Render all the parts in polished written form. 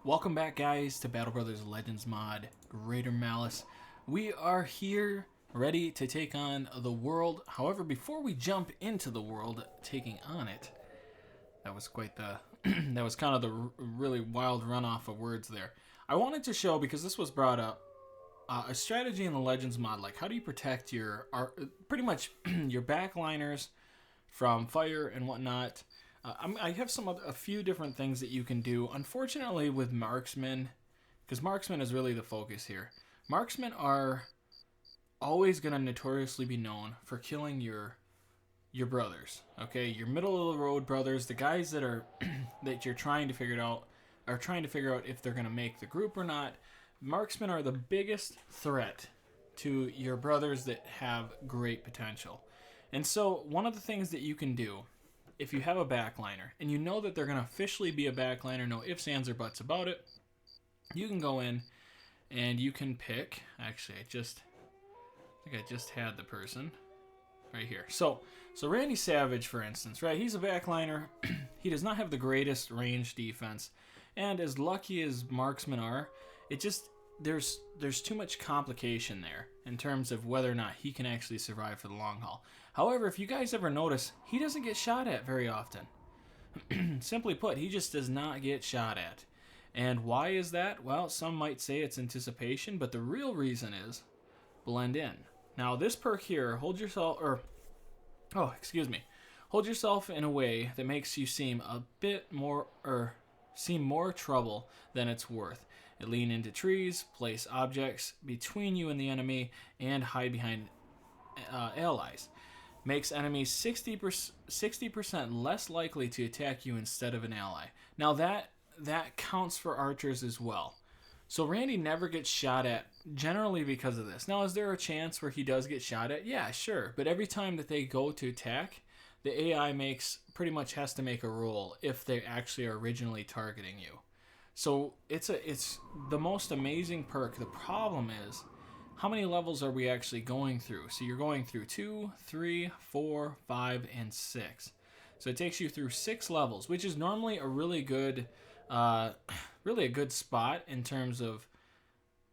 Welcome back, guys, to Battle Brothers Legends mod, Great Malice. We are here, ready to take on the world. However, before we jump into the world, taking on it, that was quite the, that was kind of the really wild runoff of words there. I wanted to show, because this was brought up, a strategy in the Legends mod, like how do you protect your, pretty much your backliners from fire and whatnot. I have a few different things that you can do. Unfortunately, with marksmen, because marksmen is really the focus here. Marksmen are always going to notoriously be known for killing your brothers. Okay, your middle of the road brothers, the guys that are that you're trying to figure out if they're going to make the group or not. Marksmen are the biggest threat to your brothers that have great potential. And so one of the things that you can do, if you have a backliner and you know that they're going to officially be a backliner, no ifs, ands, or buts about it, you can go in and you can pick. Actually, I think I just had the person right here. So Randy Savage, for instance, right? He's a backliner. He does not have the greatest range defense, and as lucky as marksmen are, it just there's too much complication there in terms of whether or not he can actually survive for the long haul. However, if you guys ever notice, he doesn't get shot at very often. Simply put, he just does not get shot at. And why is that? Well, some might say it's anticipation, but the real reason is blend in. Now, this perk here, hold yourself in a way that makes you seem a bit more, seem more trouble than it's worth. Lean into trees, place objects between you and the enemy, and hide behind allies. Makes enemies 60% less likely to attack you instead of an ally. Now that counts for archers as well. So Randy never gets shot at, generally because of this. Now, is there a chance where he does get shot at? Yeah, sure. But every time that they go to attack, the AI pretty much has to make a roll if they actually are originally targeting you. So it's the most amazing perk. The problem is, how many levels are we actually going through? So you're going through 2, 3, 4, 5, and 6. So it takes you through 6 levels, which is normally a really good spot in terms of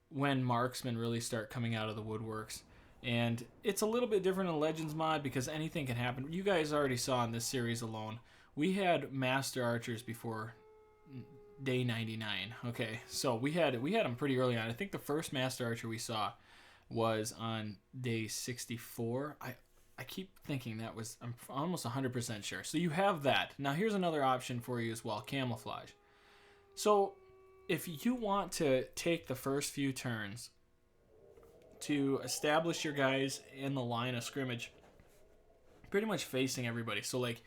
when marksmen really start coming out of the woodworks. And it's a little bit different in Legends mod because anything can happen. You guys already saw in this series alone, we had master archers before day 99. Okay, so we had them pretty early on. I think the first master archer we saw was on day 64. I keep thinking that was, I'm almost 100% sure. So you have that. Now here's another option for you as well, camouflage. So if you want to take the first few turns to establish your guys in the line of scrimmage, pretty much facing everybody. So like,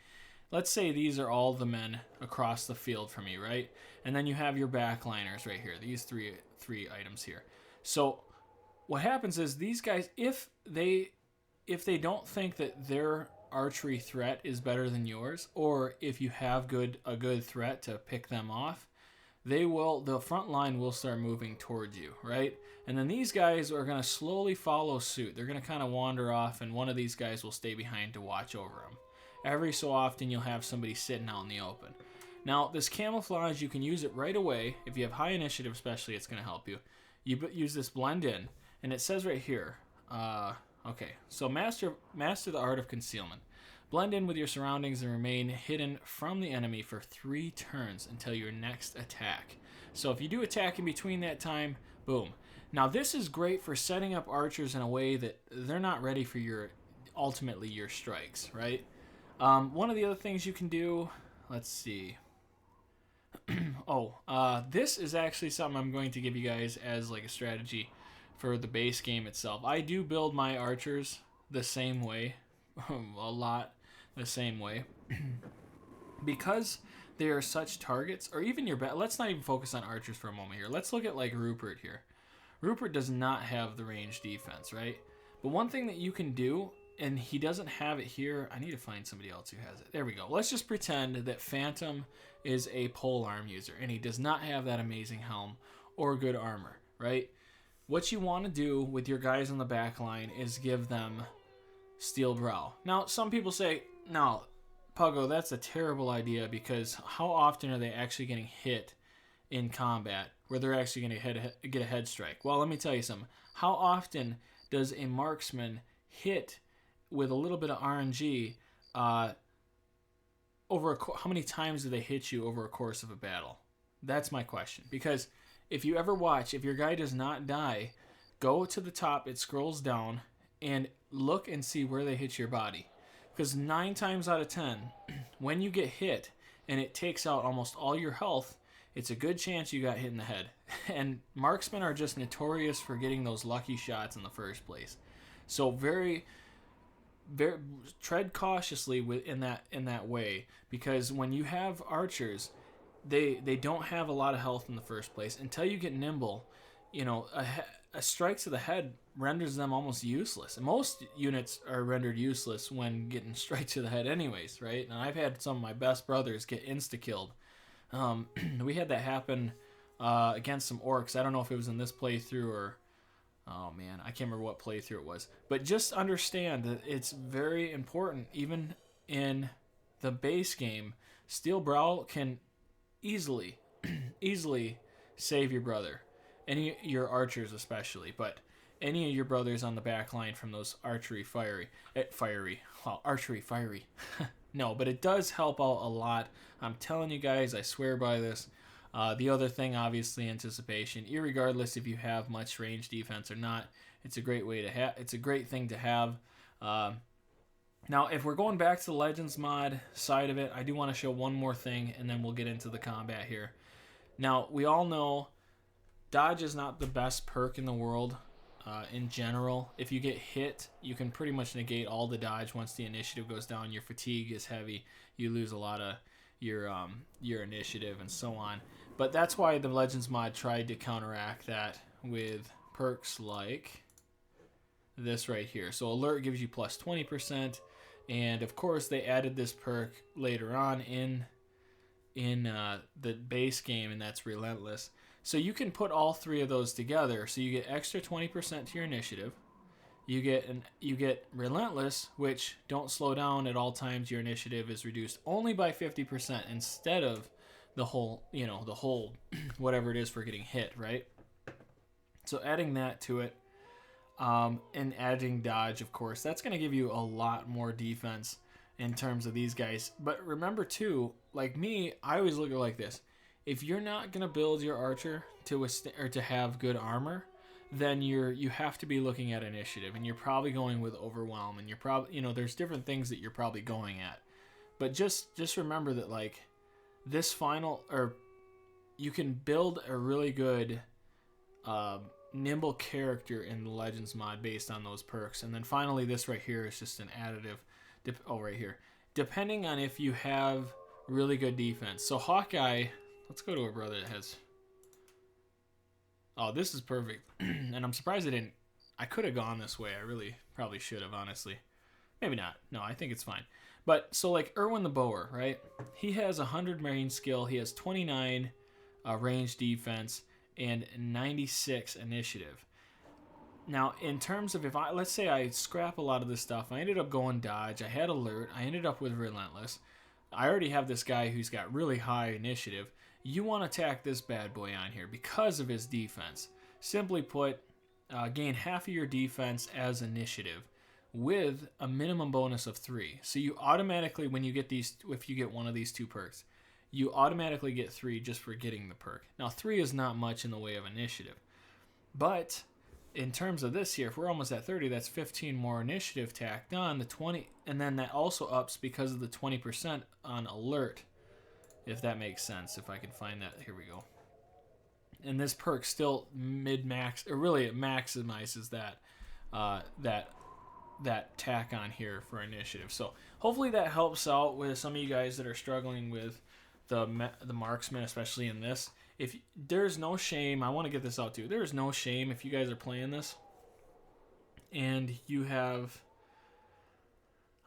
let's say these are all the men across the field from you, right? And then you have your backliners right here, these three items here. So what happens is these guys, if they don't think that their archery threat is better than yours, or if you have a good threat to pick them off, the front line will start moving towards you, right? And then these guys are going to slowly follow suit. They're going to kind of wander off, and one of these guys will stay behind to watch over them. Every so often, you'll have somebody sitting out in the open. Now, this camouflage, you can use it right away. If you have high initiative especially, it's going to help you. You use this blend in, and it says right here, okay, so master the art of concealment. Blend in with your surroundings and remain hidden from the enemy for 3 turns until your next attack. So if you do attack in between that time, boom. Now this is great for setting up archers in a way that they're not ready for ultimately your strikes, right? One of the other things you can do, let's see. This is actually something I'm going to give you guys as like a strategy for the base game itself. I do build my archers the same way, a lot the same way, because they are such targets, or even let's not even focus on archers for a moment here. Let's look at like Rupert here. Rupert does not have the range defense, right? But one thing that you can do, and he doesn't have it here. I need to find somebody else who has it. There we go. Let's just pretend that Phantom is a polearm user, and he does not have that amazing helm or good armor, right? What you want to do with your guys on the back line is give them steel brow. Now, some people say, no, Puggo, that's a terrible idea, because how often are they actually getting hit in combat where they're actually going to get a head strike. Well, let me tell you something. How often does a marksman hit with a little bit of RNG how many times do they hit you over a course of a battle? That's my question. Because if you ever watch, if your guy does not die, go to the top, it scrolls down, and look and see where they hit your body. Because 9 times out of 10, when you get hit and it takes out almost all your health, it's a good chance you got hit in the head. And marksmen are just notorious for getting those lucky shots in the first place. So very tread cautiously in that way, because when you have archers, they don't have a lot of health in the first place until you get nimble. You know, a strike to the head renders them almost useless. And most units are rendered useless when getting strike to the head anyways, right? And I've had some of my best brothers get insta-killed. We had that happen against some orcs. I don't know if it was in this playthrough or... Oh, man, I can't remember what playthrough it was. But just understand that it's very important, even in the base game, Steel Brow can easily save your brother. Your archers especially, but any of your brothers on the back line from those archery fiery. No, but it does help out a lot. I'm telling you guys, I swear by this. The other thing, obviously, anticipation. Irregardless if you have much range defense or not, it's a great way to have. It's a great thing to have. Now, if we're going back to the Legends mod side of it, I do want to show one more thing, and then we'll get into the combat here. Now, we all know dodge is not the best perk in the world. In general, if you get hit, you can pretty much negate all the dodge once the initiative goes down. Your fatigue is heavy. You lose a lot of your initiative and so on. But that's why the Legends mod tried to counteract that with perks like this right here. So alert gives you plus 20%, and of course they added this perk later on in the base game, and that's relentless. So you can put all 3 of those together. So you get extra 20% to your initiative. You get relentless, which don't slow down at all times. Your initiative is reduced only by 50% instead of the whole whatever it is for getting hit, right? So adding that to it, and adding dodge, of course, that's going to give you a lot more defense in terms of these guys. But remember too, like me, I always look at it like this: if you're not going to build your archer to have good armor, then you have to be looking at initiative, and you're probably going with overwhelm, and you're probably, there's different things that you're probably going at. But just remember that, like, this you can build a really good nimble character in the Legends mod based on those perks. And then finally, this right here is just an additive. Right here, depending on if you have really good defense. So Hawkeye, let's go to a brother that has... Oh, this is perfect. And I'm surprised I could have gone this way. I really probably should have, honestly. Maybe not. No, I think it's fine. But, so like Irwin the Bower, right? He has 100 range skill. He has 29 range defense and 96 initiative. Now, in terms of let's say I scrap a lot of this stuff. I ended up going dodge. I had alert. I ended up with relentless. I already have this guy who's got really high initiative. You want to attack this bad boy on here because of his defense. Simply put, gain half of your defense as initiative with a minimum bonus of 3. So you automatically, when you get if you get one of these 2 perks, you automatically get 3 just for getting the perk. Now 3 is not much in the way of initiative. But in terms of this here, if we're almost at 30, that's 15 more initiative tacked on, the 20, and then that also ups because of the 20% on alert. If that makes sense, if I can find that. Here we go. And this perk still mid-max, or really it maximizes that tack on here for initiative. So hopefully that helps out with some of you guys that are struggling with the marksman, especially in this. If there's no shame, I want to get this out too. There is no shame if you guys are playing this and you have,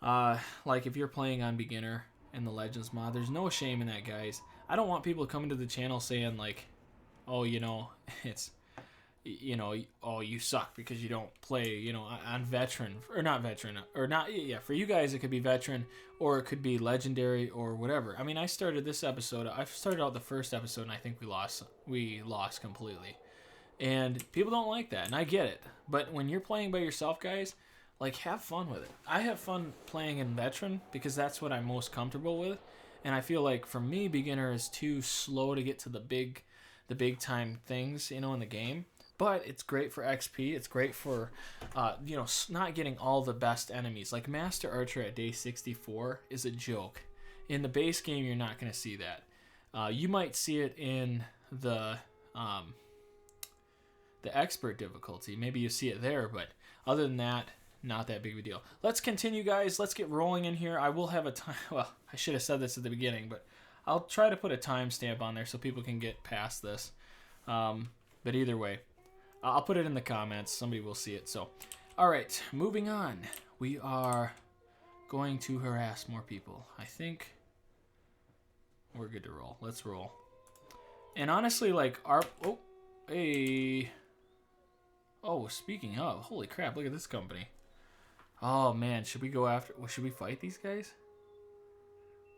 like if you're playing on beginner in the Legends mod, there's no shame in that, guys. I don't want people coming to the channel saying like, oh, it's you know, oh, you suck because you don't play, you know, on veteran or not veteran or not. Yeah, for you guys, it could be veteran or it could be legendary or whatever. I mean, I started this episode. I started out the first episode and I think we lost. We lost completely. And people don't like that, and I get it. But when you're playing by yourself, guys, like, have fun with it. I have fun playing in veteran because that's what I'm most comfortable with. And I feel like for me, beginner is too slow to get to the big time things, you know, in the game. But it's great for XP. It's great for, you know, not getting all the best enemies. Like Master Archer at day 64 is a joke. In the base game, you're not going to see that. You might see it in the expert difficulty. Maybe you see it there, but other than that, not that big of a deal. Let's continue, guys. Let's get rolling in here. I will have a time. Well, I should have said this at the beginning, but I'll try to put a timestamp on there so people can get past this. But either way, I'll put it in the comments. Somebody will see it. So, all right, moving on. We are going to harass more people. I think we're good to roll. Let's roll. And honestly, like our Oh, speaking of, holy crap, look at this company. Oh, man, should we go after... Should we fight these guys?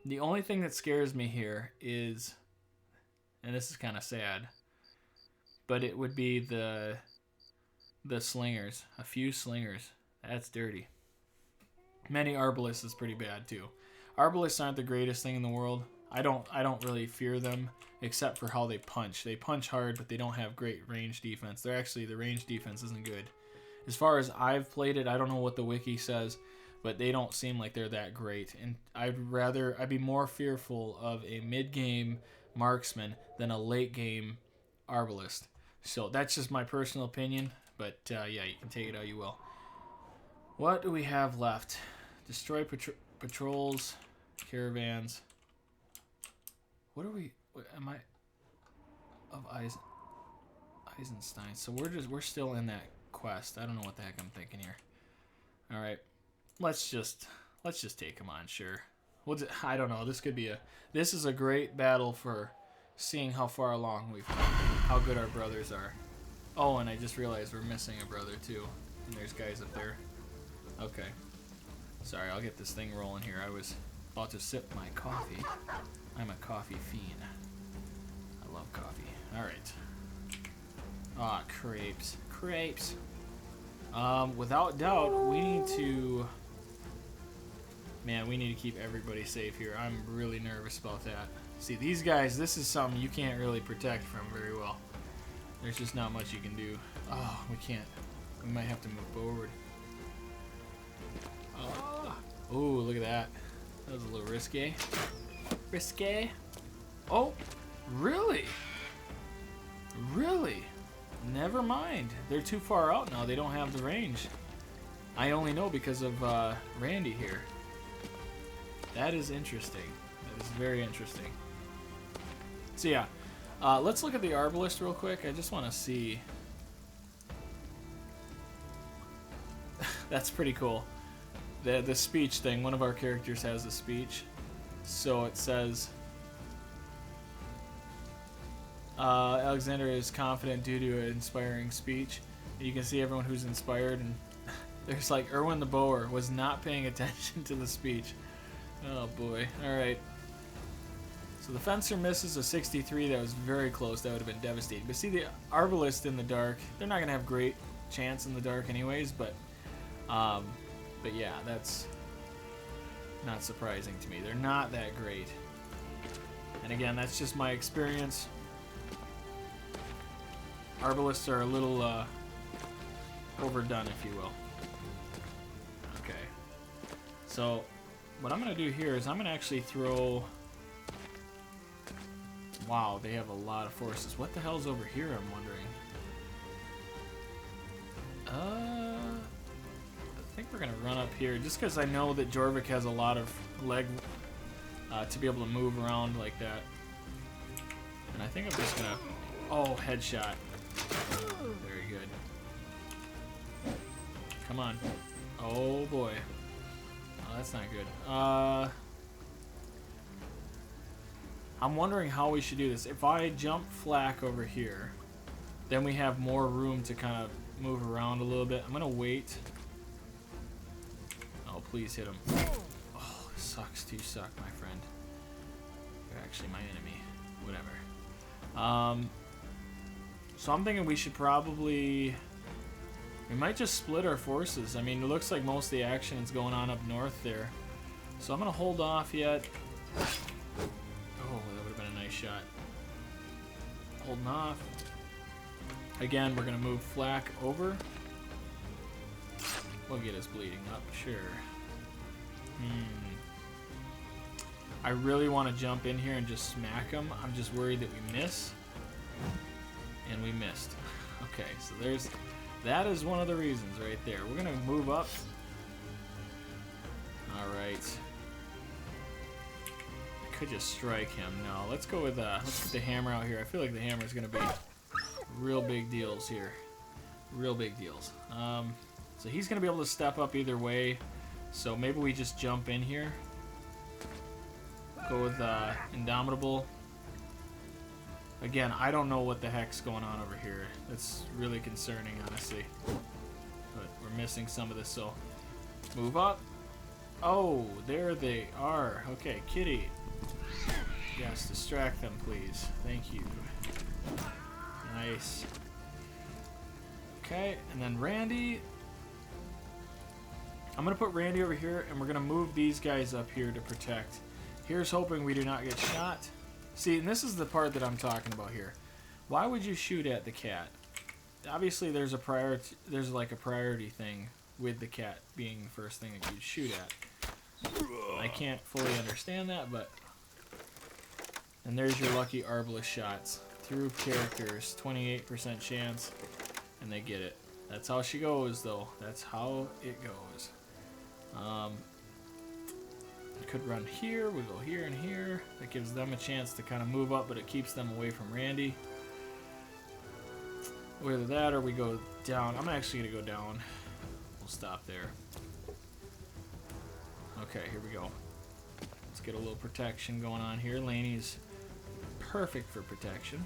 The only thing that scares me here is... And this is kind of sad. But it would be the slingers. A few slingers. That's dirty. Many arbalists is pretty bad, too. Arbalists aren't the greatest thing in the world. I don't really fear them, except for how they punch. They punch hard, but they don't have great range defense. The range defense isn't good. As far as I've played it, I don't know what the wiki says, but they don't seem like they're that great. And I'd be more fearful of a mid-game marksman than a late-game arbalist. So that's just my personal opinion, but yeah, you can take it how you will. What do we have left? Destroy patrols, caravans. What are we? Am I of Eisenstein? So we're still in that quest. I don't know what the heck I'm thinking here. All right, let's just take him on. Sure. I don't know. This is a great battle for seeing how far along we've come, how good our brothers are. Oh, and I just realized we're missing a brother too. And there's guys up there. Okay. Sorry, I'll get this thing rolling here. I was about to sip my coffee. I'm a coffee fiend. I love coffee. Alright. Ah, crepes. Crepes. Without doubt, we need to... Man, we need to keep everybody safe here. I'm really nervous about that. See, these guys, this is something you can't really protect from very well. There's just not much you can do. Oh, we can't. We might have to move forward. Oh, look at that. That was a little risque. Risque? Oh, really? Really? Never mind. They're too far out now. They don't have the range. I only know because of Randy here. That is interesting. That is very interesting. So yeah, let's look at the arbalist real quick. I just want to see. That's pretty cool. The speech thing. One of our characters has a speech. So it says, Alexander is confident due to an inspiring speech. You can see everyone who's inspired, and there's like Erwin the Bower was not paying attention to the speech. Oh boy. Alright. So the fencer misses a 63. That was very close. That would have been devastating. But see, the arbalist in the dark, they're not going to have great chance in the dark anyways, but yeah, that's not surprising to me. They're not that great. And again, that's just my experience. Arbalists are a little overdone, if you will. Okay. So what I'm going to do here is I'm going to actually throw... Wow, they have a lot of forces. What the hell's over here, I'm wondering? I think we're going to run up here just because I know that Jorvik has a lot of leg to be able to move around like that. And I think I'm just going to... Oh, headshot. Very good. Come on. Oh, boy. Oh, that's not good. I'm wondering how we should do this. If I jump flak over here, then we have more room to kind of move around a little bit. I'm going to wait. Oh, please hit him. Oh, sucks to suck, my friend. You're actually my enemy. Whatever. So I'm thinking we should probably... We might just split our forces. I mean, it looks like most of the action is going on up north there. So I'm going to hold off yet. Oh, that would have been a nice shot. Holding off. Again, we're going to move Flak over. We'll get us bleeding up, sure. I really want to jump in here and just smack him. I'm just worried that we miss. And we missed. Okay, so there's... That is one of the reasons right there. We're going to move up. Alright. I could just strike him. No, let's go with let's get the hammer out here. I feel like the hammer is going to be real big deals here. Real big deals. So he's going to be able to step up either way. So maybe we just jump in here. Go with Indomitable. Again, I don't know what the heck's going on over here. It's really concerning, honestly. But we're missing some of this, so move up. Oh, there they are. Okay, Kitty. Yes, distract them, please. Thank you. Nice. Okay, and then Randy. I'm going to put Randy over here, and we're going to move these guys up here to protect. Here's hoping we do not get shot. See, and this is the part that I'm talking about here. Why would you shoot at the cat? Obviously, there's a priority. There's like a priority thing with the cat being the first thing that you'd shoot at. I can't fully understand that, but... And there's your lucky Arbalest shots. Through characters, 28% chance, and they get it. That's how she goes, though. That's how it goes. Could run here, we go here and here. That gives them a chance to kind of move up, but it keeps them away from Randy. Either that or we go down. I'm actually going to go down. We'll stop there. Okay, here we go. Let's get a little protection going on here. Laney's perfect for protection.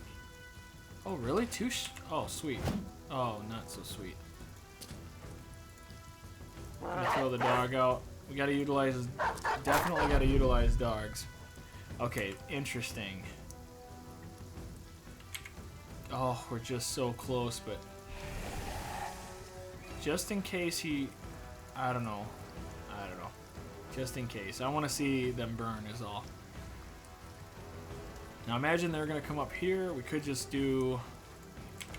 Oh, really? Oh, sweet. Oh, not so sweet. I'm going to throw the dog out. We gotta utilize, definitely gotta utilize dogs. Okay, interesting. Oh, we're just so close, but just in case he, I don't know. Just in case. I want to see them burn is all. Now imagine they're gonna come up here. We could just do,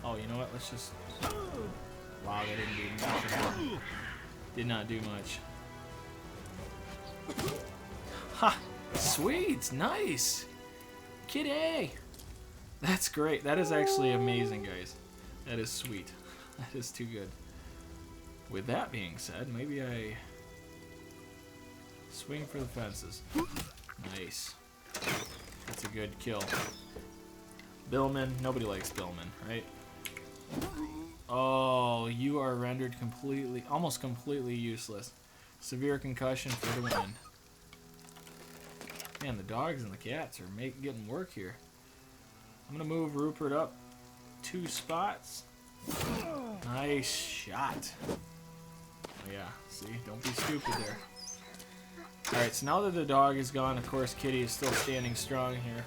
oh, you know what? Let's just, wow, they didn't do much. Did not do much. Ha! Sweet! Nice! Kitty! That's great. That is actually amazing, guys. That is sweet. That is too good. With that being said, maybe I swing for the fences. Nice. That's a good kill. Billman. Nobody likes Billman, right? Oh, you are rendered completely, almost completely useless. Severe concussion for the win. Man, the dogs and the cats are getting work here. I'm going to move Rupert up 2 spots. Nice shot. Oh, yeah, see? Don't be stupid there. Alright, so now that the dog is gone, of course, Kitty is still standing strong here.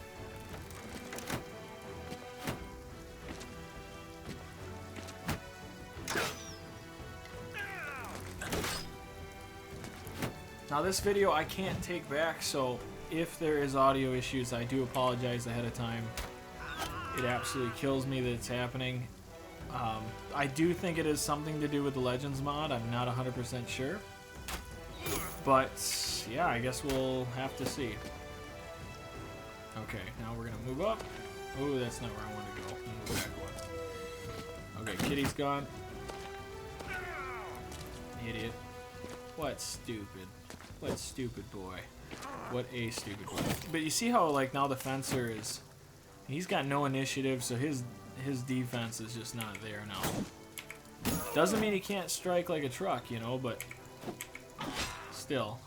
Now this video I can't take back, so if there is audio issues, I do apologize ahead of time. It absolutely kills me that it's happening. I do think it is something to do with the Legends mod. I'm not 100% sure. But, yeah, I guess we'll have to see. Okay, now we're going to move up. Oh, that's not where I want to go. Move back one. Okay, Kitty's gone. Idiot. What stupid. What stupid boy. What a stupid boy. But you see how, like, now the fencer is... He's got no initiative, so his defense is just not there now. Doesn't mean he can't strike like a truck, you know, but... Still.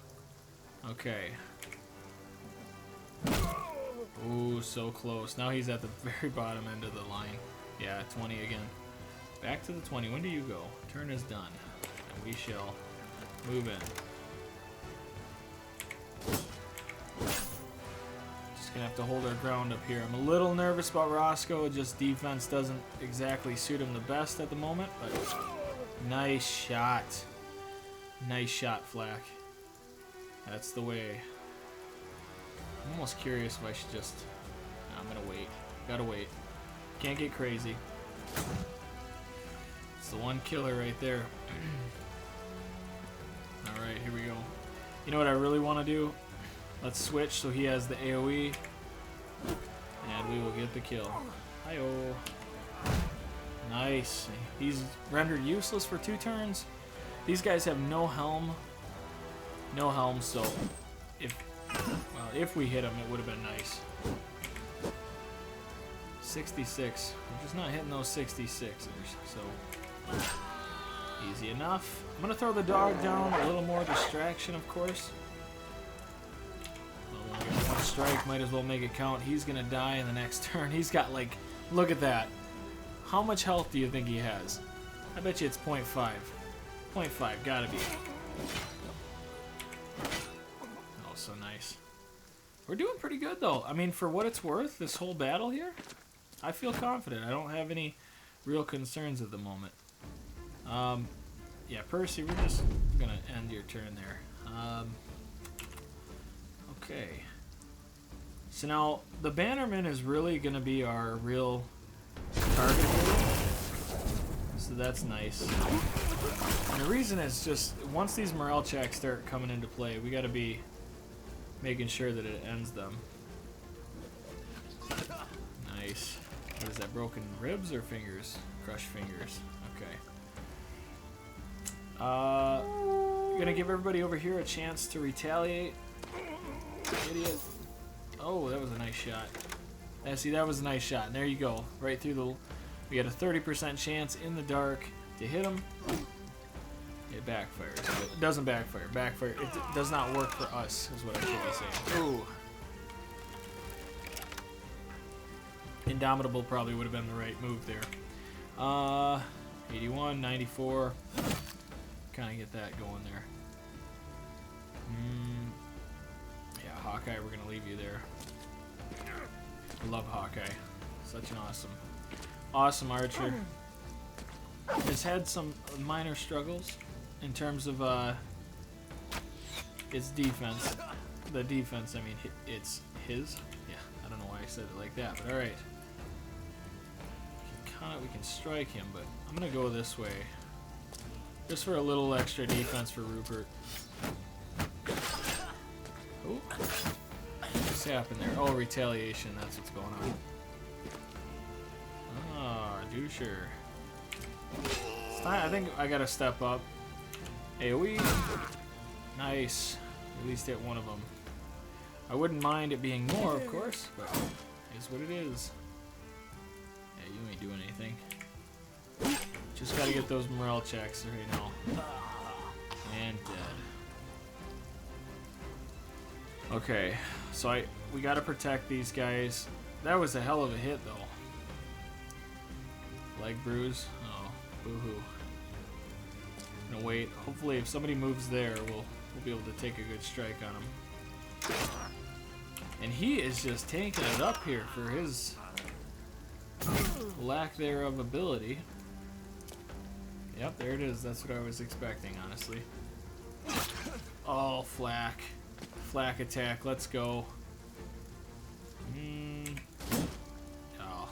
Okay. Ooh, so close. Now he's at the very bottom end of the line. Yeah, Yeah, 20 again. Back to the 20. When do you go? Turn is done. And we shall move in. Just gonna have to hold our ground up here. I'm a little nervous about Roscoe. Just defense doesn't exactly suit him the best at the moment, but nice shot. Nice shot, Flack. That's the way. I'm almost curious if I should just... No, I'm gonna wait. Gotta wait. Can't get crazy. It's the one killer right there. Alright, here we go. You know what I really want to do? Let's switch so he has the AoE. And we will get the kill. Hi-oh. Nice. He's rendered useless for 2 turns. These guys have no helm. No helm, so if we hit him, it would have been nice. 66. We're just not hitting those 66ers, so easy enough. I'm gonna throw the dog down. A little more distraction, of course. Well, we got 1 strike. Might as well make it count. He's gonna die in the next turn. He's got like, look at that. How much health do you think he has? I bet you it's 0.5. 0.5, gotta be. Oh, so nice. We're doing pretty good though. I mean, for what it's worth, this whole battle here, I feel confident. I don't have any real concerns at the moment. Yeah, Percy, we're just gonna end your turn there. Okay. So now, the Bannerman is really gonna be our real target here. So that's nice. And the reason is just, once these morale checks start coming into play, we gotta be making sure that it ends them. Nice. What is that, broken ribs or fingers? Crushed fingers. Okay. Gonna give everybody over here a chance to retaliate. Idiot. Oh, that was a nice shot. Yeah, see, that was a nice shot. And there you go. Right through the... We had a 30% chance in the dark to hit him. It backfires. It doesn't backfire. Backfire. It does not work for us, is what I should be saying. Ooh. Indomitable probably would have been the right move there. 81, 94. Kind of get that going there. Yeah, Hawkeye, we're going to leave you there. I love Hawkeye. Such an awesome archer. Has had some minor struggles in terms of its defense. The defense, I mean, it's his. Yeah, I don't know why I said it like that, but alright. We can strike him, but I'm going to go this way. Just for a little extra defense for Rupert. Oh. What's happened there? Oh, retaliation. That's what's going on. Ah, doucher. I think I got to step up. AoE. Nice. At least hit one of them. I wouldn't mind it being more, of course, but it is what it is. Yeah, you ain't doing anything. Just gotta get those morale checks right now. And dead. Okay, so we gotta protect these guys. That was a hell of a hit, though. Leg bruise. Oh, boo-hoo. Gonna wait. Hopefully, if somebody moves there, we'll be able to take a good strike on him. And he is just tanking it up here for his lack thereof ability. Yep, there it is. That's what I was expecting, honestly. Oh, flak. Flak attack. Let's go. Oh.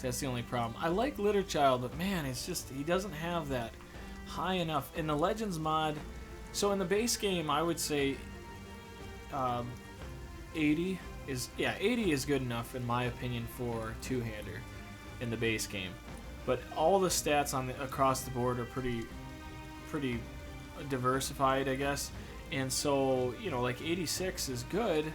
That's the only problem. I like Litter Child, but man, it's just, he doesn't have that high enough. In the Legends mod, so in the base game, I would say 80 is, yeah, 80 is good enough, in my opinion, for two-hander in the base game. But all the stats on across the board are pretty diversified, I guess. And so, you know, like 86 is good,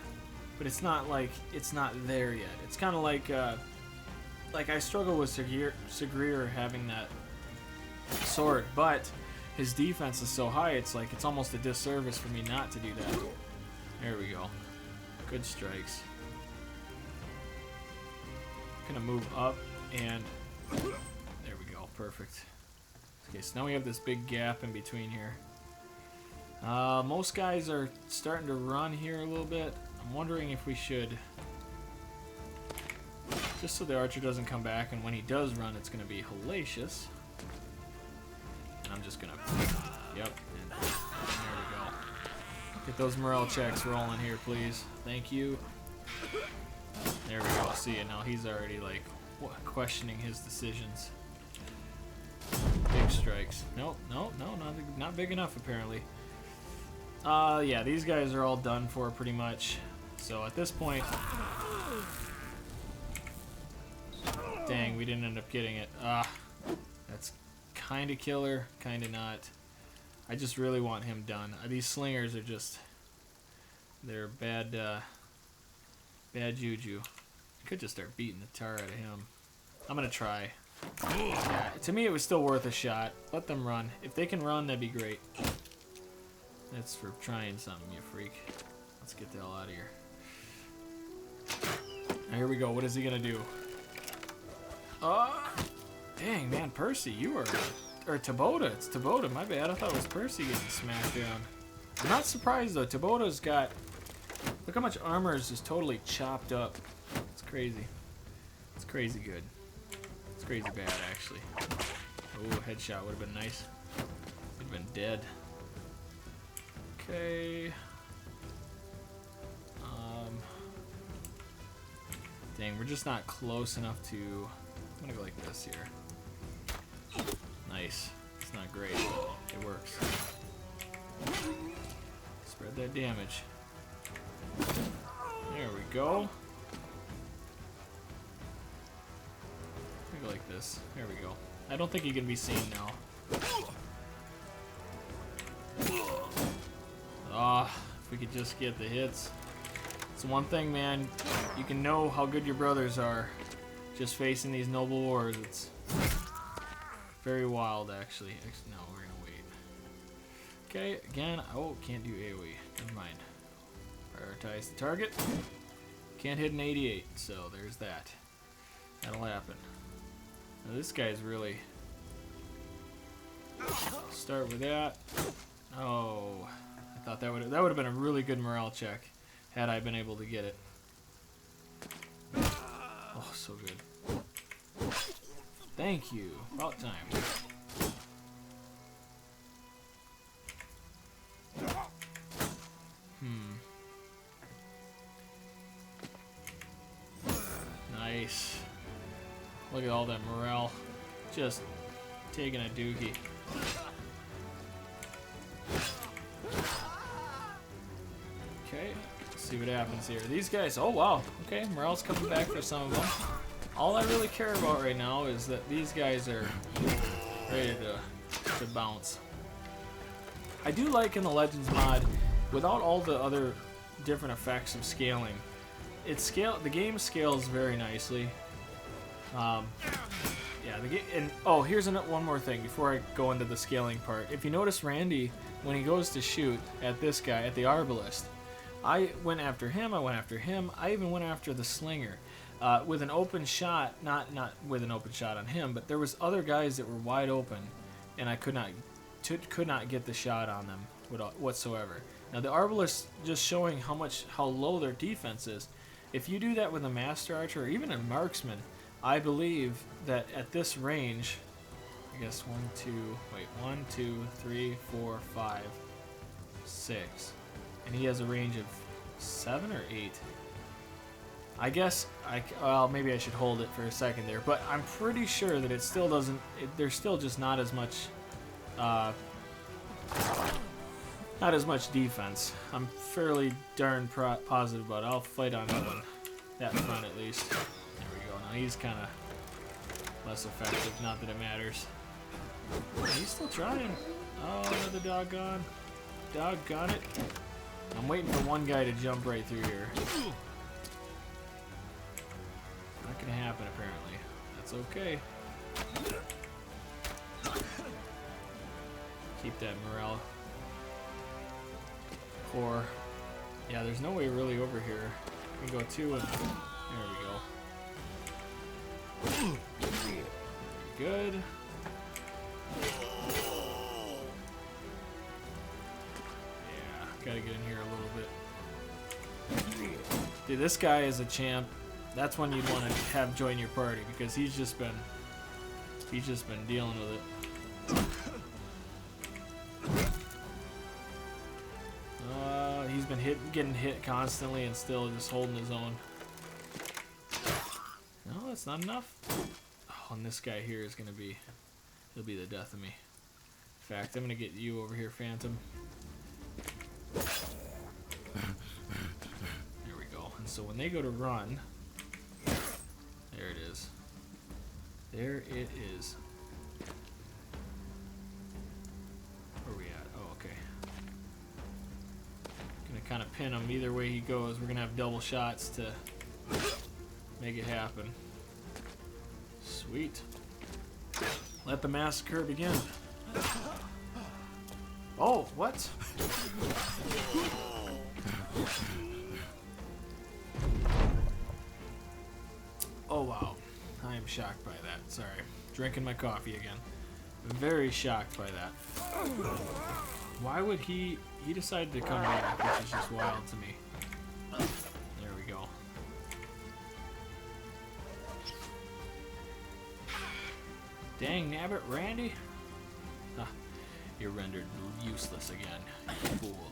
but it's not like, it's not there yet. It's kind of like I struggle with Sagreer having that sword, but his defense is so high, it's like, it's almost a disservice for me not to do that. There we go. Good strikes. Gonna move up and There we go. Perfect. Okay, so now we have this big gap in between here. Most guys are starting to run here a little bit. I'm wondering if we should, just so the archer doesn't come back, and when he does run, it's going to be hellacious. I'm just going to, yep, and there we go. Get those morale checks rolling here, please. Thank you. There we go. See it now. He's already like questioning his decisions. Big strikes. Nope, no, not big enough apparently. Yeah, these guys are all done for pretty much. So at this point, dang, we didn't end up getting it. That's kind of killer, kind of not. I just really want him done. These slingers are just, they're bad, bad juju. I could just start beating the tar out of him. I'm gonna try. Yeah, to me it was still worth a shot. Let them run. If they can run, that'd be great. That's for trying something, you freak. Let's get the hell out of here. Now, here we go. What is he gonna do? Dang, man, Percy, you are... Or Tabota. It's Tabota. My bad. I thought it was Percy getting smacked down. I'm not surprised, though. Tabota's got... Look how much armor is just totally chopped up. It's crazy. It's crazy good. It's crazy bad, actually. Oh, headshot would have been nice. Would have been dead. Okay. Dang, we're just not close enough to... I'm gonna go like this here. Nice. It's not great, but it works. Spread that damage. There we go. Go like this. There we go. I don't think he can be seen now. If we could just get the hits. It's one thing, man. You can know how good your brothers are just facing these noble wars. It's very wild, actually. No, we're gonna wait. Okay, again. Oh, can't do AoE. Never mind. Prioritize the target. Can't hit an 88, so there's that. That'll happen. Now this guy's really... Start with that. Oh, I thought that would have been a really good morale check had I been able to get it. Oh, so good. Thank you. About time. Nice. Look at all that morale. Just taking a dookie. Okay, let's see what happens here. These guys, oh wow, okay, morale's coming back for some of them. All I really care about right now is that these guys are ready to bounce. I do like in the Legends mod, without all the other different effects of scaling, the game scales very nicely. Yeah, and oh, here's one more thing before I go into the scaling part. If you notice, Randy, when he goes to shoot at this guy, at the arbalist, I went after him, I even went after the slinger. With an open shot, not with an open shot on him, but there was other guys that were wide open, and I could not get the shot on them whatsoever. Now the arbalist, just showing how low their defense is. If you do that with a master archer or even a marksman, I believe that at this range, I guess 1, 2, 3, 4, 5, 6, and he has a range of 7 or 8. I guess well, maybe I should hold it for a second there, but I'm pretty sure that it still doesn't. There's still just not as much defense. I'm fairly darn positive about it. I'll fight on that front at least. There we go. Now he's kind of less effective. Not that it matters. He's still trying. Oh, another doggone it. I'm waiting for one guy to jump right through here. Not gonna happen apparently. That's okay. Keep that morale core. Yeah, there's no way really over here. We can go 2 and there we go. good. Yeah, gotta get in here a little bit. Dude, this guy is a champ. That's when you'd want to have join your party because he's just been dealing with it. He's been getting hit constantly and still just holding his own. No, that's not enough. Oh, and this guy here is gonna be, he'll be the death of me. In fact, I'm gonna get you over here, Phantom. There we go. And so when they go to run, there it is. There it is. Where are we at? Oh, okay. Gonna kind of pin him either way he goes. We're gonna have double shots to make it happen. Sweet. Let the massacre begin. Oh, what? Oh, wow. I am shocked by that. Sorry. Drinking my coffee again. Very shocked by that. Why would he decided to come back, which is just wild to me. There we go. Dang nabbit, Randy. Ah, you're rendered useless again, you fool.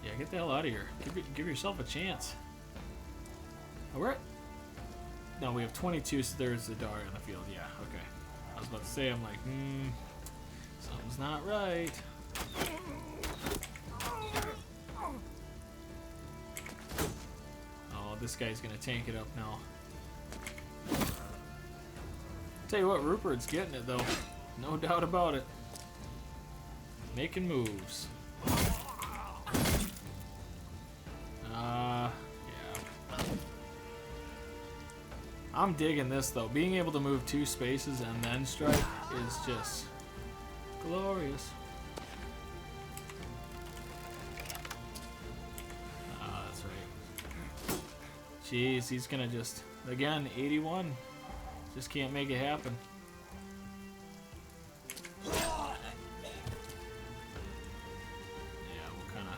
Yeah, get the hell out of here. Give yourself a chance. Oh, we're at... No, we have 22, so there's a dog on the field. Yeah, okay. I was about to say, I'm like, something's not right. Oh, this guy's gonna tank it up now. Tell you what, Rupert's getting it though. No doubt about it. Making moves. Yeah. I'm digging this though. Being able to move 2 spaces and then strike is just glorious. Ah, that's right. Jeez, he's gonna just, again, 81. Just can't make it happen. Yeah, we'll kind of...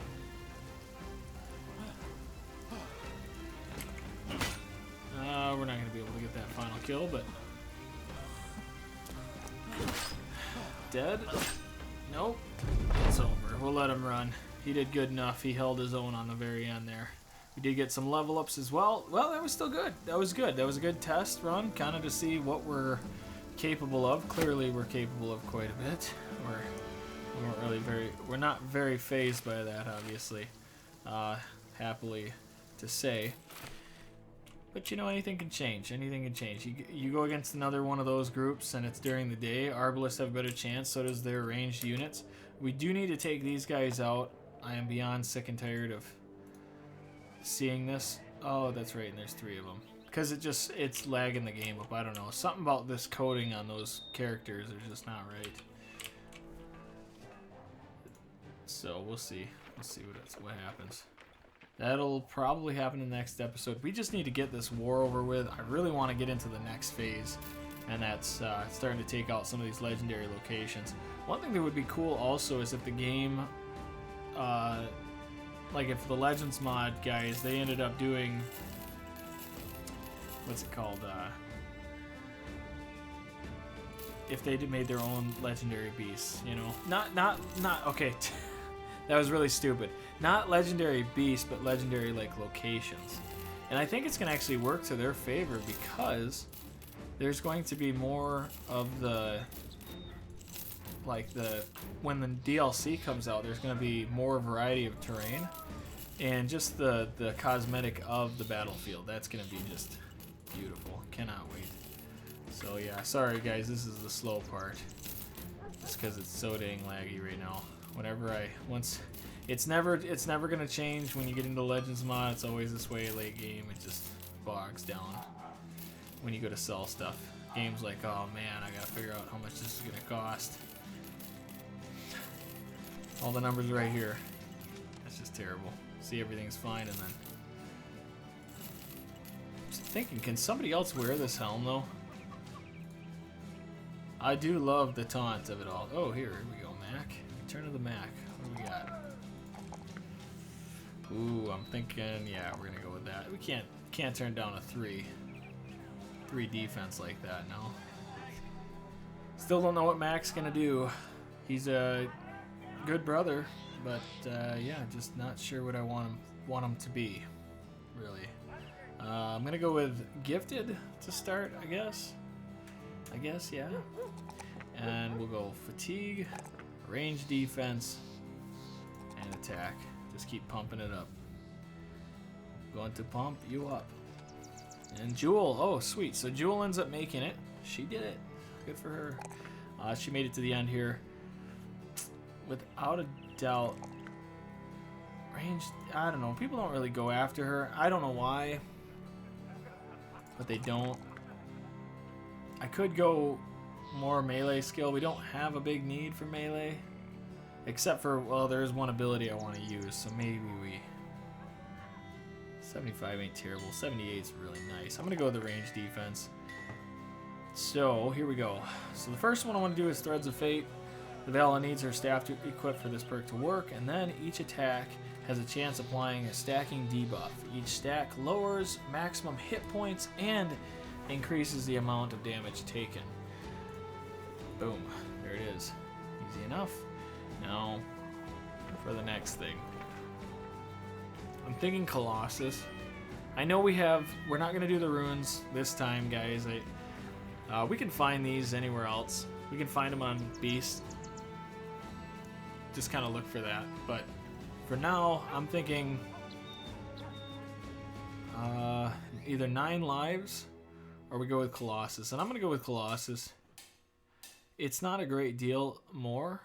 we're not going to be able to get that final kill, but... Dead? Nope. It's over. We'll let him run. He did good enough. He held his own on the very end there. We did get some level ups as well. Well, that was still good. That was good. That was a good test run, kind of to see what we're capable of. Clearly, we're capable of quite a bit. We're not very fazed by that, obviously. Happily to say. But you know, anything can change. Anything can change. You go against another one of those groups, and it's during the day. Arbalists have a better chance. So does their ranged units. We do need to take these guys out. I am beyond sick and tired of seeing this. Oh, that's right, and there's 3 of them. Because it's lagging the game up. I don't know. Something about this coding on those characters is just not right. So we'll see. We'll see what happens. That'll probably happen in the next episode. We just need to get this war over with. I really want to get into the next phase, and that's starting to take out some of these legendary locations. One thing that would be cool also is if the game, like if the Legends mod guys, they ended up doing, what's it called? If they made their own legendary beasts, you know, not okay. That was really stupid. Not legendary beasts, but legendary like locations. And I think it's gonna actually work to their favor because there's going to be more of the when the DLC comes out, there's gonna be more variety of terrain and just the cosmetic of the battlefield. That's gonna be just beautiful. Cannot wait. So yeah, sorry guys, this is the slow part. Just because it's so dang laggy right now. It's never gonna change when you get into Legends mod. It's always this way late game. It just bogs down when you go to sell stuff. Games like, oh man, I gotta figure out how much this is gonna cost. All the numbers right here. That's just terrible. See, everything's fine, and then just thinking, can somebody else wear this helm though? I do love the taunt of it all. Oh, here we go, Mac. Return to the Mac. What do we got? Ooh, I'm thinking, yeah, we're gonna go with that. We can't turn down a 3 defense like that, no. Still don't know what Mac's gonna do. He's a good brother, but yeah, just not sure what I want him to be, really. I'm gonna go with gifted to start, I guess. Yeah. And we'll go fatigue, range defense, and attack. Just keep pumping it up. Going to pump you up. And Jewel, oh sweet. So Jewel ends up making it. She did it. Good for her. She made it to the end here. Without a doubt. Range, I don't know. People don't really go after her. I don't know why. But they don't. I could go more melee skill. We don't have a big need for melee. Except for, well, there's one ability I want to use. So maybe we... 75 ain't terrible. 78 is really nice. I'm going to go with the range defense. So, here we go. So the first one I want to do is Threads of Fate. The Vala needs her staff to equip for this perk to work. And then each attack has a chance applying a stacking debuff. Each stack lowers maximum hit points and increases the amount of damage taken. Boom. There it is. Easy enough. Now, for the next thing. I'm thinking Colossus. I know we're not going to do the runes this time, guys. We can find these anywhere else. We can find them on Beast. Just kind of look for that. But for now, I'm thinking either 9 lives or we go with Colossus. And I'm going to go with Colossus. It's not a great deal more,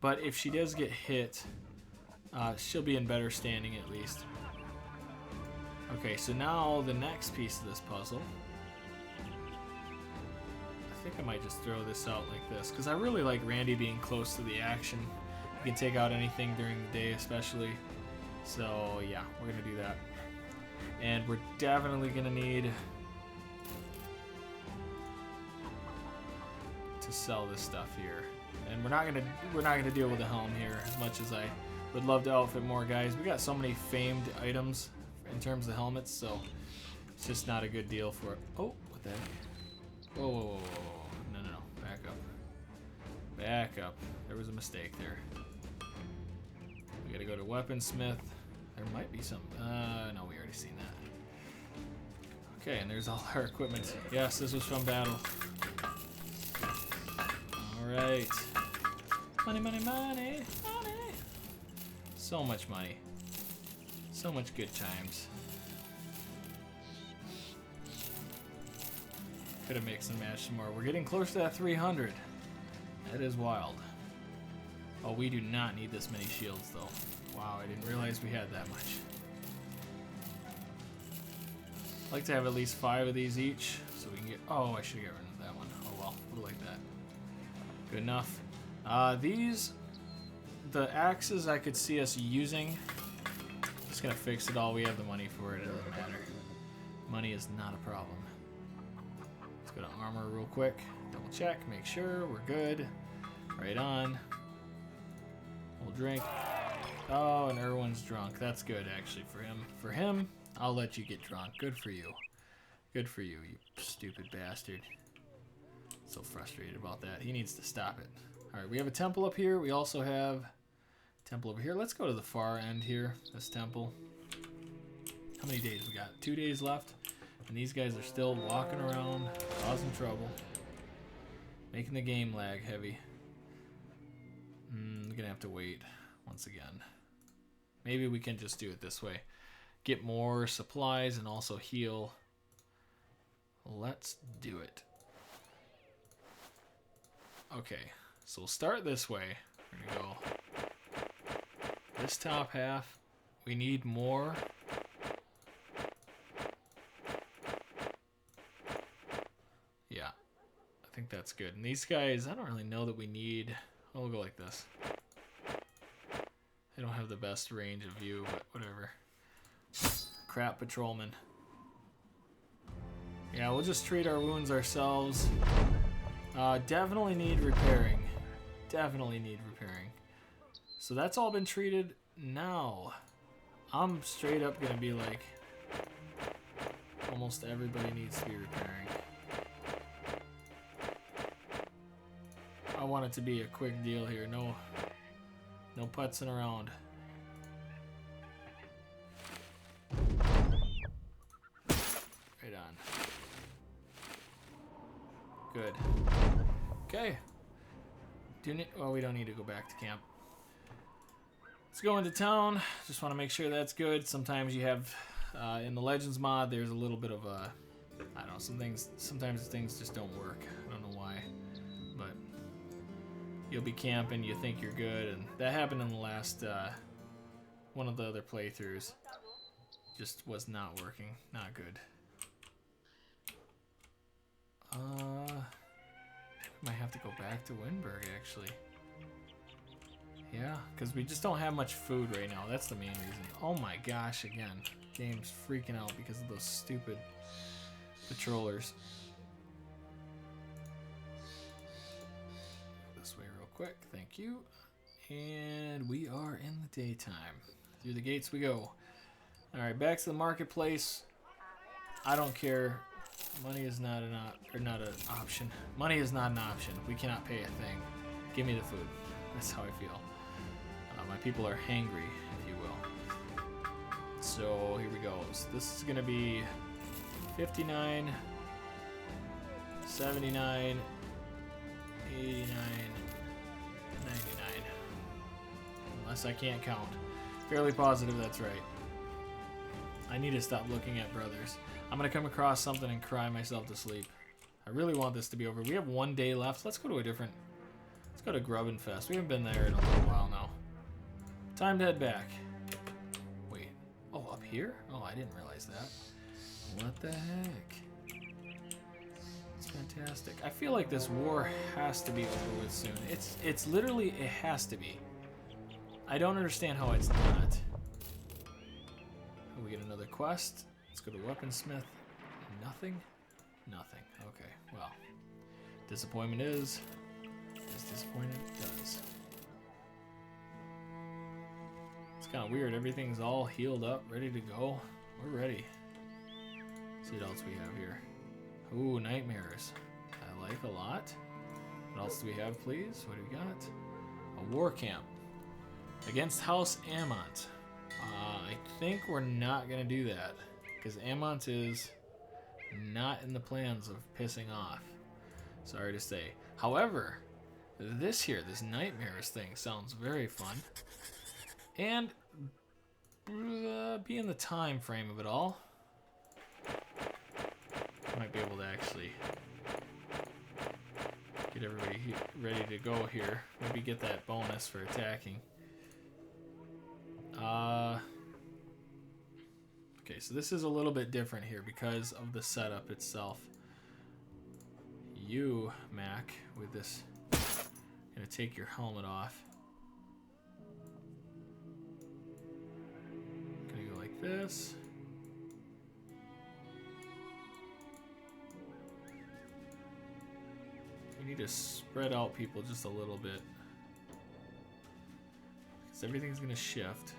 but if she does get hit, she'll be in better standing at least. Okay, so now the next piece of this puzzle. I think I might just throw this out like this, because I really like Randy being close to the action. He can take out anything during the day especially. So yeah, we're going to do that. And we're definitely going to need to sell this stuff here. And we're not gonna deal with the helm here as much as I would love to outfit more guys. We got so many famed items in terms of helmets, so it's just not a good deal for it. Oh, what the heck? Whoa, whoa, whoa, whoa. No. Back up. Back up. There was a mistake there. We gotta go to weaponsmith. There might be some. No, we already seen that. Okay, and there's all our equipment. Yes, this was from battle. Alright. Money, money, money, money. So much money. So much good times. Could have mixed and matched some more. We're getting close to that 300. That is wild. Oh, we do not need this many shields, though. Wow, I didn't realize we had that much. I'd like to have at least 5 of these each, so we can get... Oh, I should get rid of that one. Oh, well. We'll like that. Good enough. The axes I could see us using. Just gonna fix it all. We have the money for it. It doesn't matter. Money is not a problem. Let's go to armor real quick. Double check. Make sure we're good. Right on. We'll drink. Oh, and Erwin's drunk. That's good, actually, for him. For him, I'll let you get drunk. Good for you. Good for you, you stupid bastard. So frustrated about that. He needs to stop it. Alright, we have a temple up here. We also have a temple over here. Let's go to the far end here. This temple. How many days we got? 2 days left. And these guys are still walking around, causing trouble. Making the game lag heavy. We're gonna have to wait once again. Maybe we can just do it this way. Get more supplies and also heal. Let's do it. Okay, so we'll start this way. We're gonna go this top half. We need more. Yeah, I think that's good. And these guys, I don't really know that we need. Oh, we'll go like this. They don't have the best range of view, but whatever. Crap patrolman. Yeah, we'll just treat our wounds ourselves. Definitely need repairing. Definitely need repairing. So that's all been treated. Now, I'm straight up gonna be like, almost everybody needs to be repairing. I want it to be a quick deal here. No putzing around. Right on. Good. Okay. Well, we don't need to go back to camp. Let's go into town. Just want to make sure that's good. Sometimes you have, in the Legends mod, there's a little bit of a, I don't know, sometimes things just don't work. I don't know why, but you'll be camping, you think you're good, and that happened in the last, one of the other playthroughs. Just was not working. Not good. Might have to go back to Winburg, actually. Yeah, because we just don't have much food right now. That's the main reason. Oh my gosh, again. Game's freaking out because of those stupid patrollers. This way real quick. Thank you. And we are in the daytime. Through the gates we go. Alright, back to the marketplace. I don't care. Money is not an option. Money is not an option. We cannot pay a thing. Give me the food. That's how I feel. My people are hangry, if you will. So here we go. So this is going to be 59, 79, 89, 99. Unless I can't count. Fairly positive that's right. I need to stop looking at brothers. I'm going to come across something and cry myself to sleep. I really want this to be over. We have 1 day left. Let's go to a different... Let's go to Grubbinfest. We haven't been there in a little while now. Time to head back. Wait. Oh, up here? Oh, I didn't realize that. What the heck? It's fantastic. I feel like this war has to be over with soon. It's literally, it has to be. I don't understand how it's not. We get another quest. Let's go to Weaponsmith. Nothing? Nothing. Okay, well. Disappointment is as disappointed does. It's kind of weird. Everything's all healed up, ready to go. We're ready. Let's see what else we have here. Ooh, nightmares. I like a lot. What else do we have, please? What do we got? A war camp. Against House Amont. I think we're not going to do that. Because Amont is not in the plans of pissing off. Sorry to say. However, this Nightmares thing sounds very fun. And be in the time frame of it all. Might be able to actually get everybody ready to go here. Maybe get that bonus for attacking. Okay, so this is a little bit different here because of the setup itself. You, Mac, with this, gonna take your helmet off. Gonna go like this. We need to spread out people just a little bit. Because everything's gonna shift.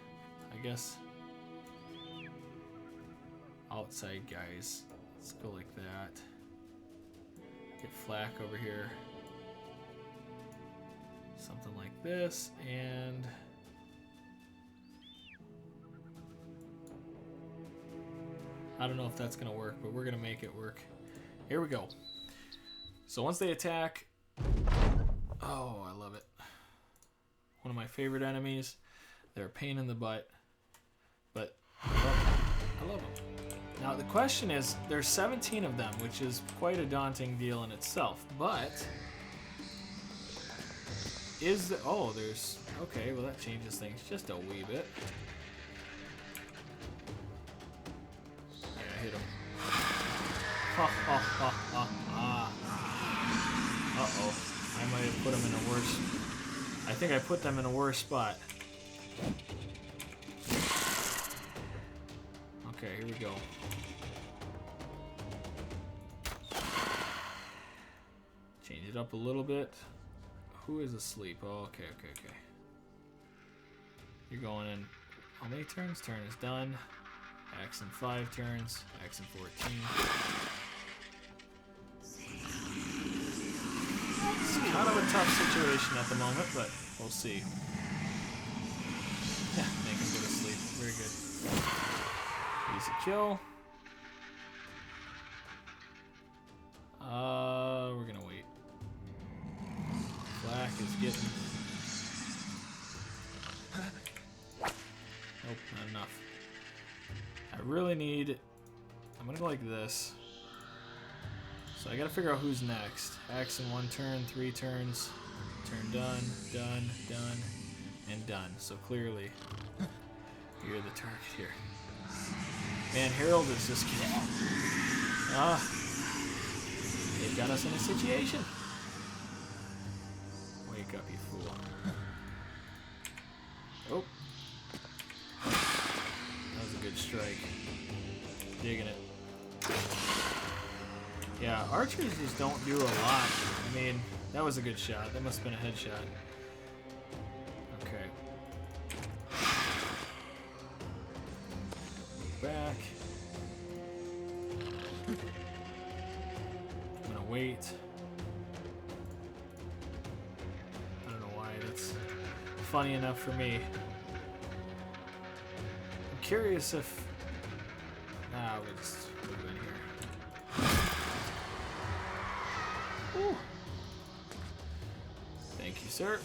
I guess outside guys. Let's go like that. Get Flack over here. Something like this, and I don't know if that's gonna work, but we're gonna make it work. Here we go. So once they attack, oh, I love it. One of my favorite enemies. They're a pain in the butt, but I love them. Now the question is, there's 17 of them, which is quite a daunting deal in itself, but is the, oh, there's, okay, well that changes things just a wee bit. Yeah, hit him. Ha ha ha ha ha. Uh-oh, I might have put them in a worse, I think I put them in a worse spot. Okay, here we go. Change it up a little bit. Who is asleep? Oh, okay. You're going in. How many turns? Turn is done. Axe in 5 turns. Axe in 14. It's kind of a tough situation at the moment, but we'll see. Yeah, make him go to sleep. Very good. Easy kill. We're gonna wait. Black is getting. Nope, not enough. I really need. I'm gonna go like this. So I gotta figure out who's next. Axe in 1 turn, 3 turns. Turn done, and done. So clearly, you're the target here. Man, Harold is just kidding. They've got us in a situation. Wake up, you fool. Oh. That was a good strike. Digging it. Yeah, archers just don't do a lot. I mean, that was a good shot. That must have been a headshot. Okay. Back. I'm gonna wait. I don't know why that's funny enough for me. I'm curious if... Nah, we'll just move in here. Woo. Thank you, sir.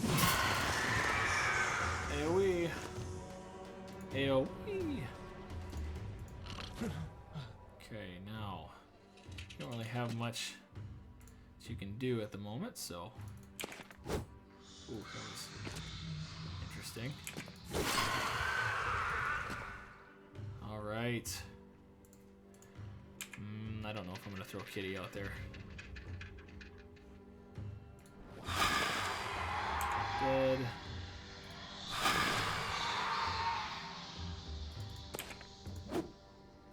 AoE. AoE. Okay, now you don't really have much that you can do at the moment, so. Ooh, that was interesting. All right. I don't know if I'm gonna throw Kitty out there. Dead.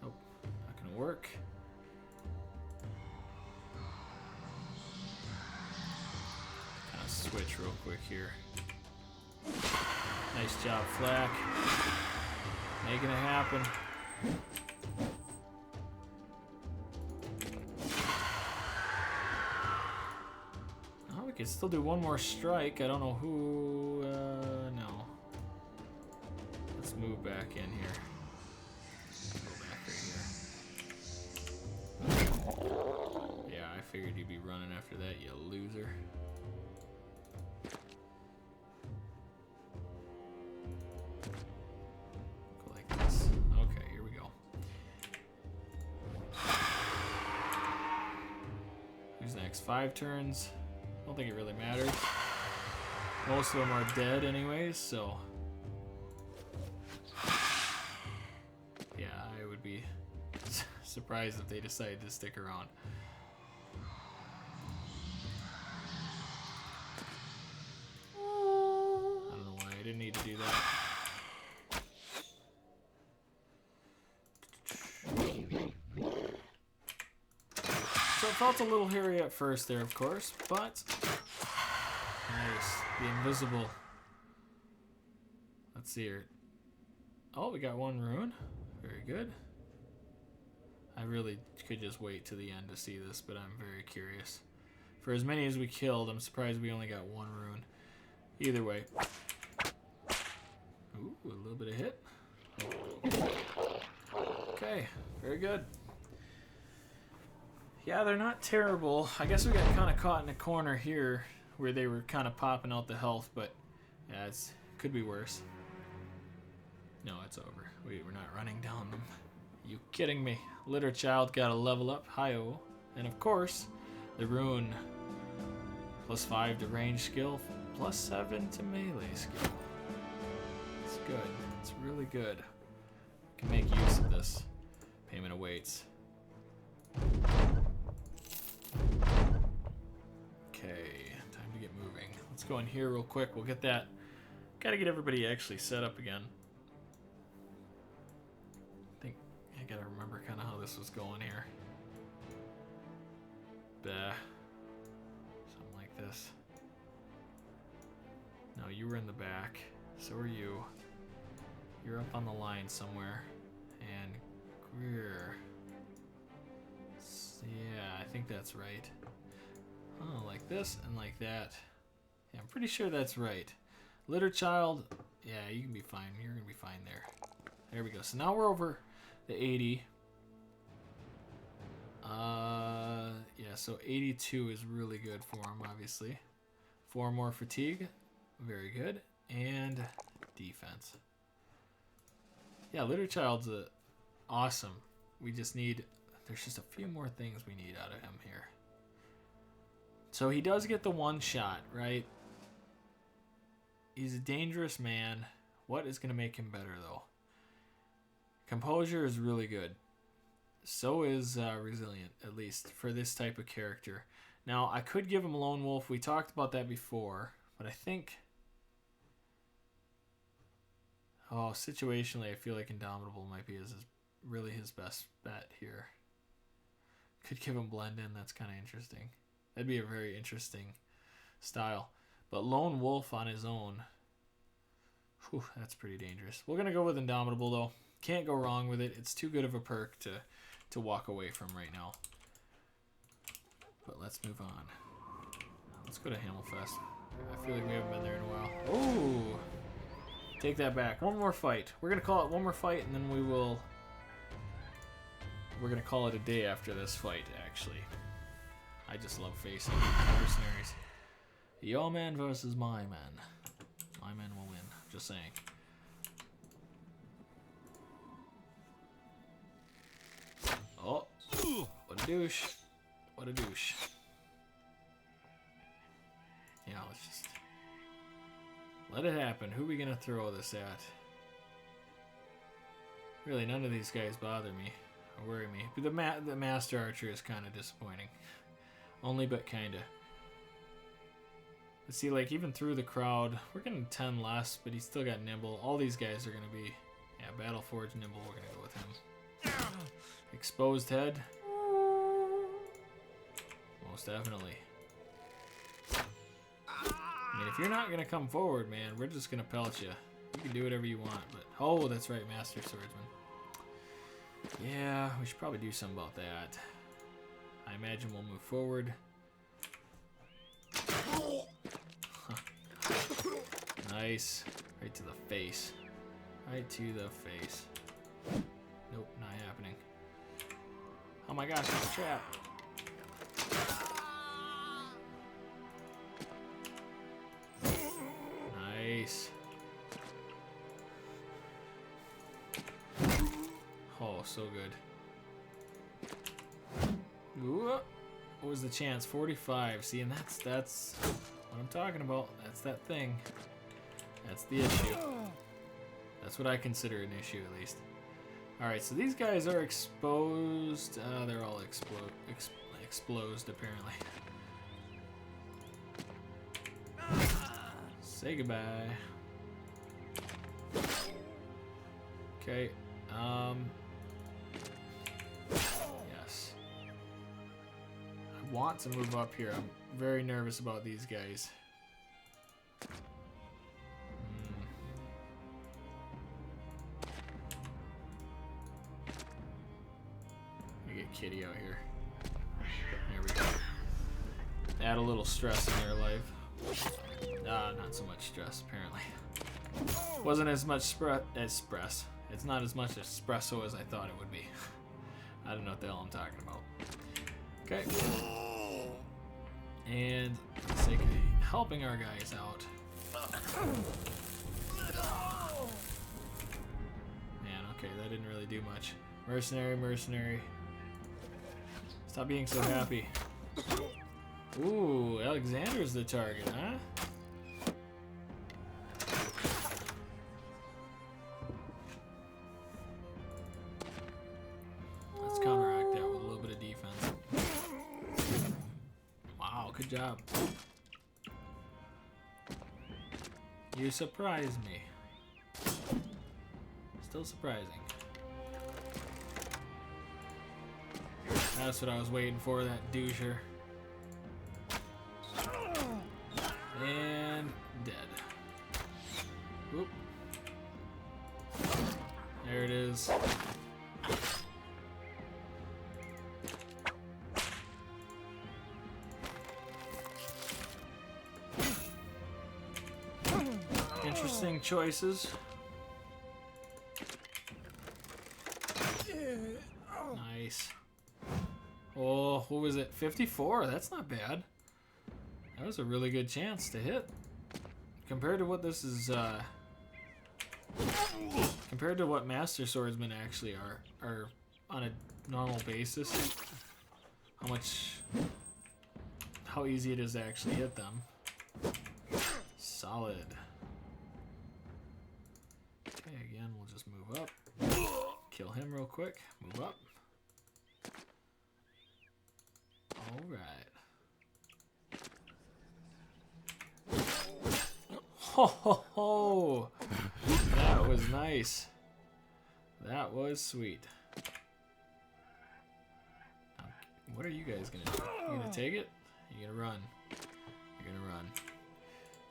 Nope, not gonna work. Kind of switch real quick here. Nice job, Flack. Making it happen. We can still do one more strike. I don't know who. No. Let's move back in here. Go back right here. Yeah, I figured you'd be running after that, you loser. Go like this. Okay, here we go. Who's next? 5 turns. I don't think it really matters. Most of them are dead anyways, so... Yeah, I would be surprised if they decided to stick around. I don't know why I didn't need to do that. So it felt a little hairy at first there, of course, but nice. The invisible. Let's see here. Oh, we got 1 rune. Very good. I really could just wait to the end to see this, but I'm very curious. For as many as we killed, I'm surprised we only got 1 rune. Either way. Ooh, a little bit of hit. Okay, very good. Yeah, they're not terrible. I guess we got kind of caught in a corner here where they were kind of popping out the health, but yeah, it could be worse. No, it's over. We're not running down them. You kidding me? Litter Child got a level up. Hi-oh. And of course, the rune. +5 to range skill, +7 to melee skill. It's good. It's really good. Can make use of this. Payment awaits. Okay, time to get moving. Let's go in here real quick. We'll get that. Gotta get everybody actually set up again. I think I gotta remember kind of how this was going here. Bah. So you were in the back. So are you. You're up on the line somewhere. And Greer. Yeah, I think that's right. Oh, like this and like that. Yeah, I'm pretty sure that's right. Litter child. Yeah, you can be fine. You're going to be fine there. There we go. So now we're over the 80. Yeah, so 82 is really good for him, obviously. 4 more fatigue. Very good. And defense. Yeah, Litter Child's awesome. We just need... There's just a few more things we need out of him here. So he does get the one shot, right? He's a dangerous man. What is going to make him better, though? Composure is really good. So is resilient, at least for this type of character. Now, I could give him Lone Wolf. We talked about that before, but I think... Oh, situationally, I feel like Indomitable might be really his best bet here. Could give him Blend In. That's kind of interesting. That'd be a very interesting style. But Lone Wolf on his own, whew, that's pretty dangerous. We're going to go with Indomitable, though. Can't go wrong with it. It's too good of a perk to walk away from right now. But let's move on. Let's go to Hammelfest. I feel like we haven't been there in a while. Oh! Take that back. One more fight. We're going to call it one more fight, and then we're going to call it a day after this fight, actually. I just love facing mercenaries. Your man versus my man. My man will win. Just saying. Oh, what a douche. What a douche. Yeah, let's just let it happen. Who are we going to throw this at? Really, none of these guys bother me or worry me. But the Master Archer is kind of disappointing. Only but kind of. But see, like, even through the crowd, we're getting 10 less, but he's still got Nimble. All these guys are going to be, yeah, Battleforge, Nimble, we're going to go with him. Exposed head. Most definitely. I mean, if you're not going to come forward, man, we're just going to pelt you. You can do whatever you want, but... Oh, that's right, Master Swordsman. Yeah, we should probably do something about that. I imagine we'll move forward. Nice. Right to the face. Right to the face. Nope, not happening. Oh my gosh, it's a trap. Nice. Oh, so good. Ooh, what was the chance? 45. See, and that's what I'm talking about. That's that thing. That's the issue. That's what I consider an issue, at least. Alright, so these guys are exposed. They're all exposed, apparently. Say goodbye. Okay. Yes. I want to move up here. I'm very nervous about these guys. Kitty out here. There we go. Add a little stress in their life. Not so much stress, apparently. Wasn't as much espresso. It's not as much espresso as I thought it would be. I don't know what the hell I'm talking about. Okay. And for the sake of helping our guys out. Man, okay, that didn't really do much. Mercenary. Stop being so happy. Ooh, Alexander's the target, huh? Let's counteract that with a little bit of defense. Wow, good job. You surprised me. Still surprising. That's what I was waiting for, that doucher. And dead. interesting choices. Nice. Oh, what was it? 54. That's not bad. That was a really good chance to hit. Compared to what this is, compared to what Master Swordsmen actually are on a normal basis, how easy it is to actually hit them. Solid. Okay, again, we'll just move up. Kill him real quick. Move up. Alright. Ho ho ho! That was nice. That was sweet. What are you guys gonna do? You gonna take it? You gonna run? You're gonna run.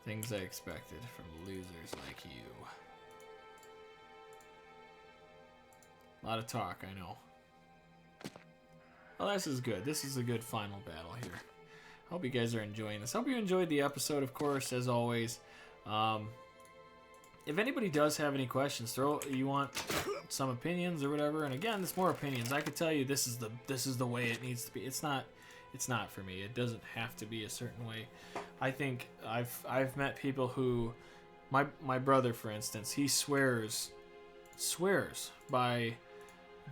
Things I expected from losers like you. A lot of talk, I know. Well, this is good. This is a good final battle here. Hope you guys are enjoying this. Hope you enjoyed the episode, of course, as always. If anybody does have any questions, you want some opinions or whatever, and again, it's more opinions. I could tell you this is the way it needs to be. It's not for me. It doesn't have to be a certain way. I think I've met people who, my brother, for instance, he swears by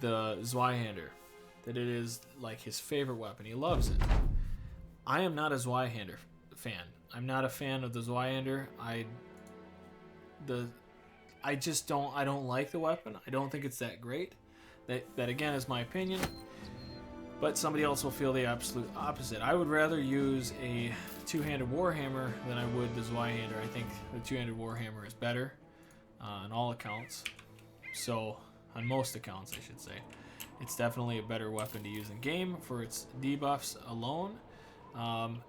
the Zweihander, that it is like his favorite weapon. He loves it. I am not a Zweihander fan. I'm not a fan of the Zweihander. I don't like the weapon. I don't think it's that great. That again is my opinion. But somebody else will feel the absolute opposite. I would rather use a two-handed Warhammer than I would the Zweihander. I think the two-handed Warhammer is better on all accounts. So, on most accounts, I should say. It's definitely a better weapon to use in game for its debuffs alone,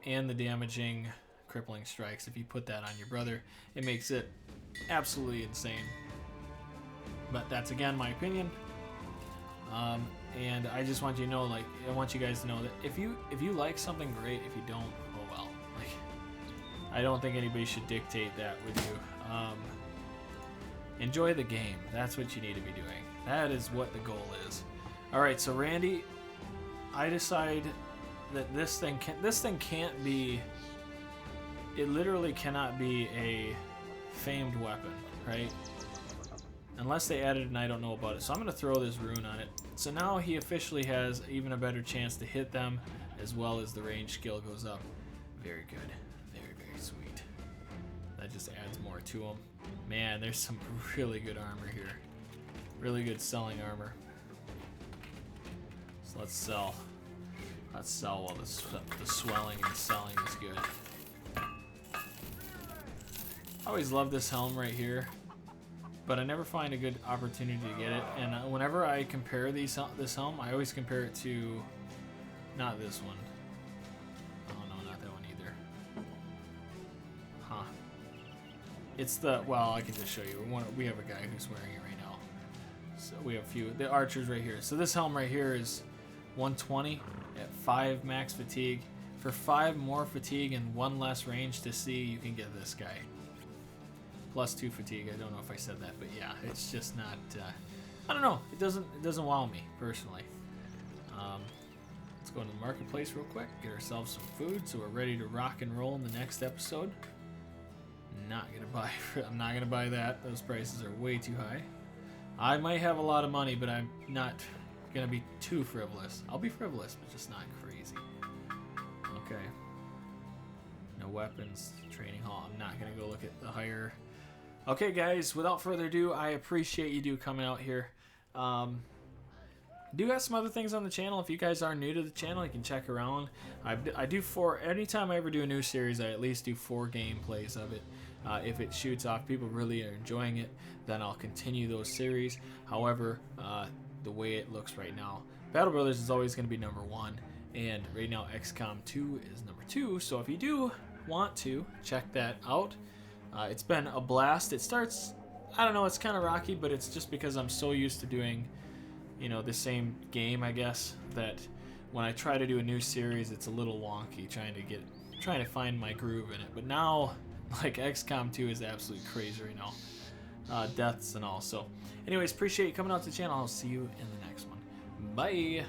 and the damaging, crippling strikes. If you put that on your brother, it makes it absolutely insane. But that's, again, my opinion. And I just want you to know, like, I want you guys to know that if you like something, great. If you don't, oh well. Like, I don't think anybody should dictate that with you. Enjoy the game. That's what you need to be doing. That is what the goal is. All right, so Randy, I decide that this thing can't be. It literally cannot be a famed weapon, right? Unless they added it and I don't know about it. So I'm going to throw this rune on it. So now he officially has even a better chance to hit them, as well as the range skill goes up. Very good. Very, very sweet. That just adds more to him. Man, there's some really good armor here. Really good selling armor. So let's sell. Let's sell while the swelling and selling is good. I always love this helm right here, but I never find a good opportunity to get it. And whenever I compare this helm, I always compare it to not this one. Oh no, not that one either. Huh. It's the, well, I can just show you. We have a guy who's wearing it right now. So we have the archers right here. So this helm right here is 120 at 5 max fatigue. For 5 more fatigue and 1 less range to see, you can get this guy. Plus 2 fatigue. I don't know if I said that, but yeah, it's just not. I don't know. It doesn't wow me personally. Let's go into the marketplace real quick. Get ourselves some food, so we're ready to rock and roll in the next episode. I'm not gonna buy that. Those prices are way too high. I might have a lot of money, but I'm not gonna be too frivolous. I'll be frivolous, but just not crazy. Okay. No weapons. Training hall. I'm not gonna go look at the higher. Okay, guys. Without further ado, I appreciate you coming out here. Do got some other things on the channel. If you guys are new to the channel, you can check around. I do 4. Anytime I ever do a new series, I at least do 4 gameplays of it. If it shoots off, people really are enjoying it, then I'll continue those series. However, the way it looks right now, Battle Brothers is always going to be number 1, and right now XCOM 2 is number 2. So if you do want to check that out, it's been a blast. It starts, I don't know, it's kind of rocky, but it's just because I'm so used to doing, the same game, I guess, that when I try to do a new series, it's a little wonky trying to find my groove in it. But now Like XCOM 2 is absolutely crazy right now. Deaths and all. So anyways, appreciate you coming out to the channel. I'll see you in the next one. Bye.